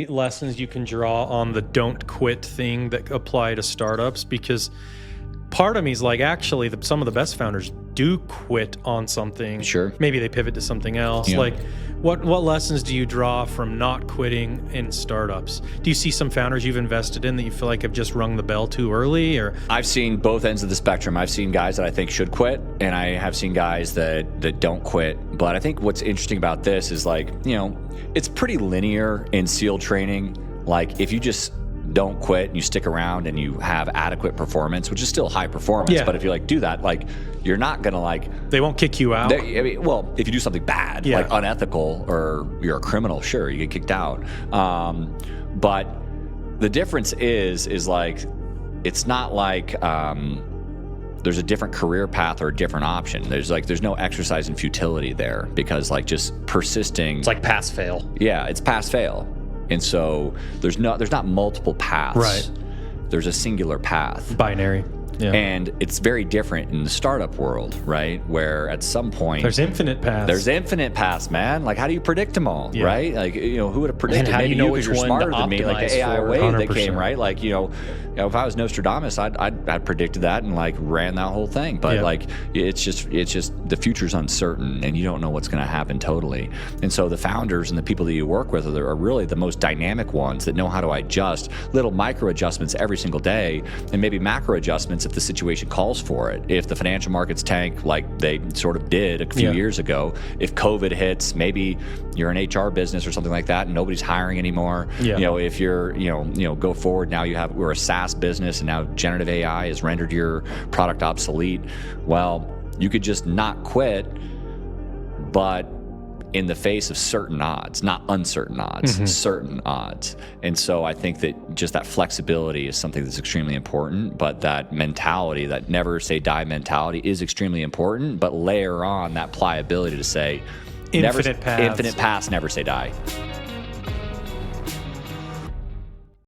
lessons you can draw on the don't quit thing that apply to startups? Because part of me is like, actually, some of the best founders do quit on something. Sure. Maybe they pivot to something else. Yeah. Like, what lessons do you draw from not quitting in startups? Do you see some founders you've invested in that you feel like have just rung the bell too early? Or I've seen both ends of the spectrum. I've seen guys that I think should quit, and I have seen guys that don't quit. But I think what's interesting about this is, like, it's pretty linear in SEAL training. Like, if you just don't quit and you stick around and you have adequate performance, which is still high performance, Yeah. but if you do that, you're not gonna they won't kick you out. well, if you do something bad, Yeah. unethical, or you're a criminal, sure, you get kicked out. But the difference is it's not there's a different career path or a different option. There's no exercise in futility there, because just persisting. It's like pass fail. Yeah, it's pass fail. And so there's not multiple paths. Right. There's a singular path. Binary. Yeah. And it's very different in the startup world, right? Where at some point There's infinite paths. There's infinite paths, man. How do you predict them all, Yeah. right? Who would have predicted? And how do Maybe you know 'cause which you're one smarter to than me, like the optimize AI for? wave that 100%. came, right? If I was Nostradamus, I'd predicted that and ran that whole thing. But Yeah. it's just the future's uncertain, and you don't know what's going to happen totally. And so the founders and the people that you work with are really the most dynamic ones that know how to adjust little micro adjustments every single day, and maybe macro adjustments if the situation calls for it. If the financial markets tank like they sort of did a few Yeah. years ago, if COVID hits, maybe you're an HR business or something like that and nobody's hiring anymore. Yeah. If you're, go forward, now we're a SaaS business, and now generative AI has rendered your product obsolete. Well, you could just not quit, but in the face of certain odds, not uncertain odds, certain odds. And so I think that just that flexibility is something that's extremely important, but that mentality, that never say die mentality, is extremely important, but layer on that pliability to say, Infinite paths. infinite paths, never say die.